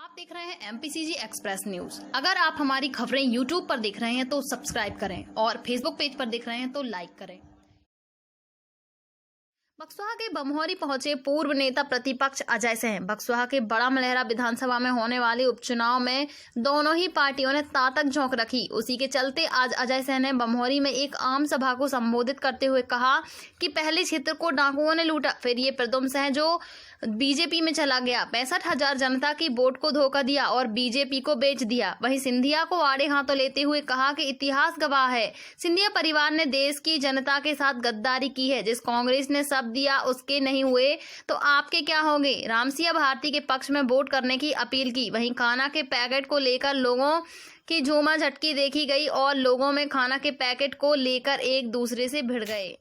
आप देख रहे हैं एमपीसीजी एक्सप्रेस न्यूज। अगर आप हमारी खबरें यूट्यूब पर देख रहे हैं तो सब्सक्राइब करें और फेसबुक पेज पर देख रहे हैं तो लाइक करें। बक्सवा के बमोहरी पहुंचे पूर्व नेता प्रतिपक्ष अजय सिंह। बक्सवा के बड़ा मलहरा विधानसभा में होने वाले उपचुनाव में दोनों ही पार्टियों ने तातक झोंक रखी। उसी के चलते आज अजय सिंह ने बमोहरी में एक आम सभा को संबोधित करते हुए कहा कि पहले क्षेत्र को डाकुओं ने लूटा, फिर ये प्रद्युम्न सिंह जो बीजेपी में चला गया, 65,000 जनता की वोट को धोखा दिया और बीजेपी को बेच दिया। वहीं सिंधिया को आड़े हाथों लेते हुए कहा कि इतिहास गवाह है, सिंधिया परिवार ने देश की जनता के साथ गद्दारी की है। जिस कांग्रेस ने सब दिया उसके नहीं हुए तो आपके क्या होंगे। रामसिया भारती के पक्ष में वोट करने की अपील की। वहीं खाना के पैकेट को लेकर लोगों की झूमा झटकी देखी गई और लोगों में खाना के पैकेट को लेकर एक दूसरे से भिड़ गए।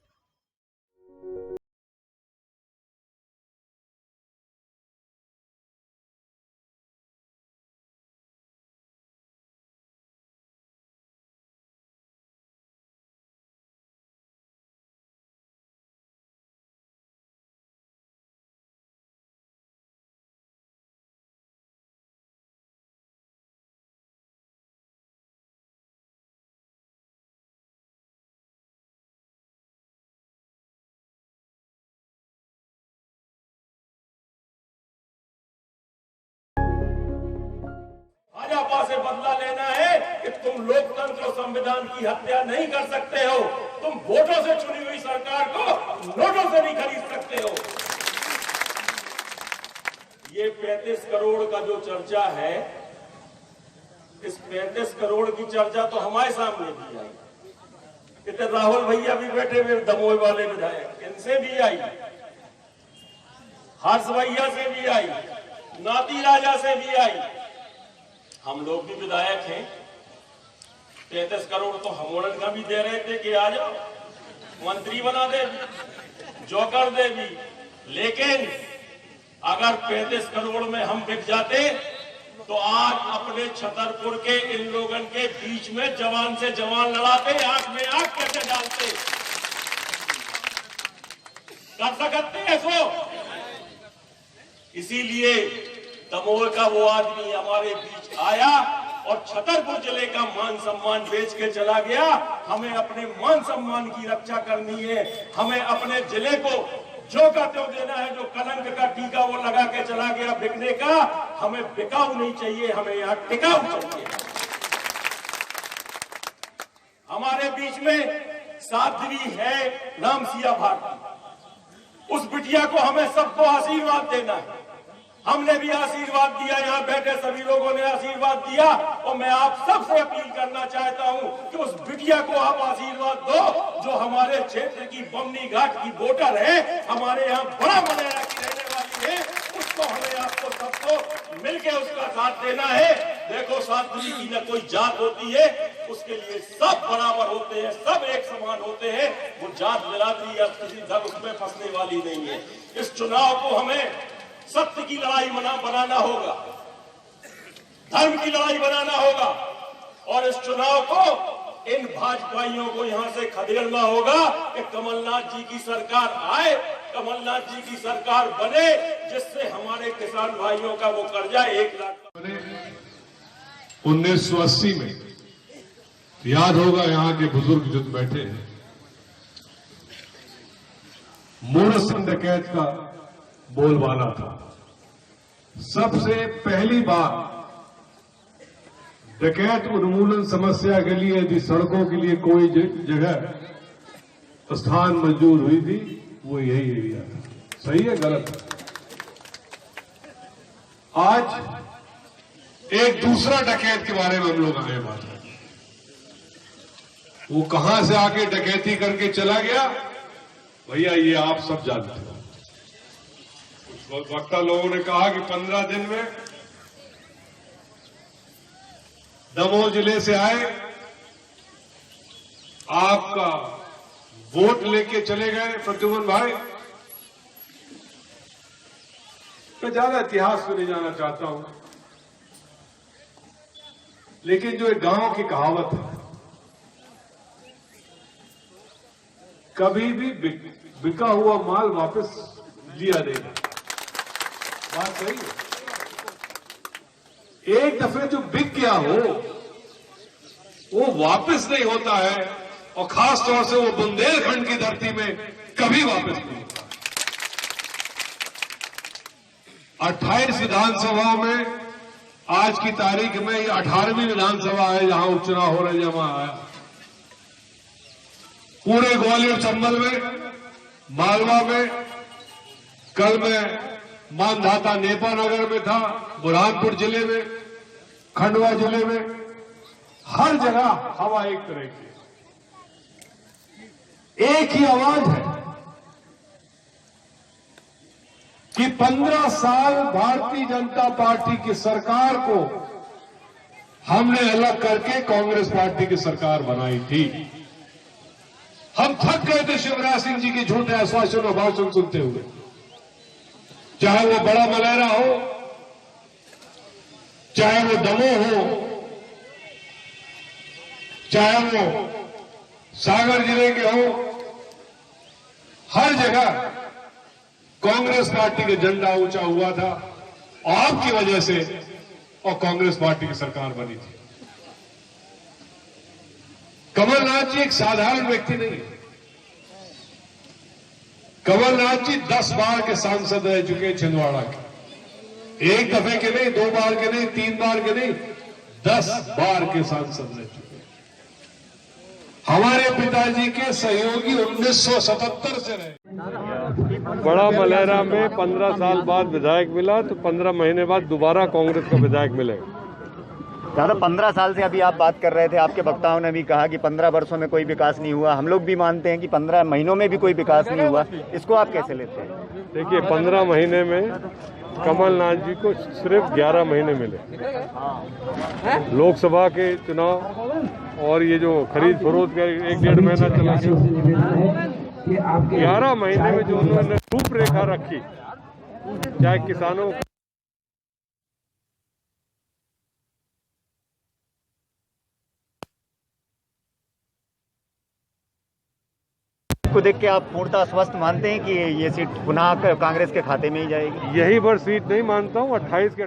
भाजपा से बदला लेना है कि तुम लोकतंत्र और संविधान की हत्या नहीं कर सकते हो। तुम वोटों से चुनी हुई सरकार को नोटों से नहीं खरीद सकते हो। ये 35 करोड़ का जो चर्चा है, इस 35 करोड़ की चर्चा तो हमारे सामने भी आई। कितने राहुल भैया भी बैठे हुए दमोह वाले विधायक, इनसे भी आई, हर्ष भैया से भी आई, नाती राजा से भी आई। हम लोग भी विधायक हैं। 33 करोड़ तो हम का भी दे रहे थे कि आ जाओ मंत्री बना दे, जो कर दे भी। लेकिन अगर 35 करोड़ में हम बिक जाते तो आज अपने छतरपुर के इन लोगों के बीच में जवान से जवान लड़ाते, आंख में आंख कैसे डालते। कर सकते हैं सो। इसीलिए दमोह का वो आदमी हमारे बीच आया और छतरपुर जिले का मान सम्मान बेच के चला गया। हमें अपने मान सम्मान की रक्षा करनी है। हमें अपने जिले को जो का त्यों देना है। जो कलंक का टीका वो लगा के चला गया बिकने का, हमें बिकाऊ नहीं चाहिए, हमें यहाँ टिकाऊ चाहिए। हमारे बीच में साध्वी है रामसिया भारती, उस बिटिया को हमें सबको आशीर्वाद देना है। हमने भी आशीर्वाद दिया, यहाँ बैठे सभी लोगों ने आशीर्वाद दिया और मैं आप सबसे अपील करना चाहता हूँ कि उस बिटिया को आप आशीर्वाद दो जो हमारे क्षेत्र की बमनी घाट की वोटर है, हमारे यहाँ बड़ा मलहरा की रहने वाली है। उसको हमें आपको सबको मिलकर उसका साथ देना है। देखो साध्वी की न कोई जात होती है, उसके लिए सब बराबर होते हैं, सब एक समान होते हैं। वो जात बिरादरी या किसी धर्म उसमें फंसने वाली नहीं है। इस चुनाव को हमें सत्य की लड़ाई बनाना होगा, धर्म की लड़ाई बनाना होगा और इस चुनाव को इन भाजपाइयों को यहां से खदेड़ना होगा कि कमलनाथ जी की सरकार आए, कमलनाथ जी की सरकार बने, जिससे हमारे किसान भाइयों का वो कर्जा 1 लाख। 1980 में याद होगा, यहाँ के बुजुर्ग जो बैठे हैं, मूर्सन डकैत का बोलबाला था। सबसे पहली बार डकैत उन्मूलन समस्या के लिए यदि सड़कों के लिए कोई जगह स्थान मंजूर हुई थी, वो यही एरिया था। सही है गलत है? आज एक दूसरा डकैत के बारे में हम लोग आगे बात करें। वो कहां से आके डकैती करके चला गया, भैया ये आप सब जानते हो। वक्ता लोगों ने कहा कि 15 दिन में दमोह जिले से आए, आपका वोट लेके चले गए प्रद्युम्न भाई। मैं ज्यादा इतिहास में नहीं जाना चाहता हूं, लेकिन जो एक गांव की कहावत है, कभी भी बिका हुआ माल वापस लिया नहीं। बात सही है। एक दफे जो बिक गया हो वो वापस नहीं होता है, और खास तौर से वो बुंदेलखंड की धरती में कभी वापस नहीं होता। 28 विधानसभाओं में आज की तारीख में ये 18वीं विधानसभा है जहां उपचुनाव हो रहे, जहां आया। पूरे ग्वालियर चंबल में, मालवा में, कल मैं मानधाता नेपा नगर में था, बुरहानपुर जिले में, खंडवा जिले में, हर जगह हवा एक तरह की, एक ही आवाज है कि 15 साल भारतीय जनता पार्टी की सरकार को हमने अलग करके कांग्रेस पार्टी की सरकार बनाई थी। हम थक गए थे शिवराज सिंह जी के झूठे आश्वासन और भाषण सुनते हुए, चाहे वो बड़ा मलहरा हो, चाहे वो दमोह हो, चाहे वो सागर जिले के हो, हर जगह कांग्रेस पार्टी का झंडा ऊंचा हुआ था, और आपकी वजह से और कांग्रेस पार्टी की सरकार बनी थी। कमलनाथ जी एक साधारण व्यक्ति नहीं है। कमलनाथ जी 10 बार के सांसद रह चुके छिंदवाड़ा के, एक दफे के नहीं, 2 बार के नहीं, 3 बार के नहीं, 10 बार के सांसद रह चुके। हमारे पिताजी के सहयोगी 1977 से रहे। बड़ा मलहरा में 15 साल बाद विधायक मिला, तो 15 महीने बाद दोबारा कांग्रेस का विधायक मिलेगा। दादा 15 साल से अभी आप बात कर रहे थे, आपके वक्ताओं ने भी कहा कि 15 वर्षों में कोई विकास नहीं हुआ। हम लोग भी मानते हैं कि 15 महीनों में भी कोई विकास नहीं हुआ। इसको आप कैसे लेते हैं? देखिए, 15 महीने में कमलनाथ जी को सिर्फ 11 महीने मिले। लोकसभा के चुनाव और ये जो खरीद फरोख्त का 1-1.5 महीना चला गया, 11 महीने में जो उन्होंने रूपरेखा रखी, चाहे किसानों को देख के आप पूर्णतः स्वस्थ मानते हैं कि ये सीट पुनः कांग्रेस के खाते में ही जाएगी? यही बार सीट नहीं मानता हूँ, 28 के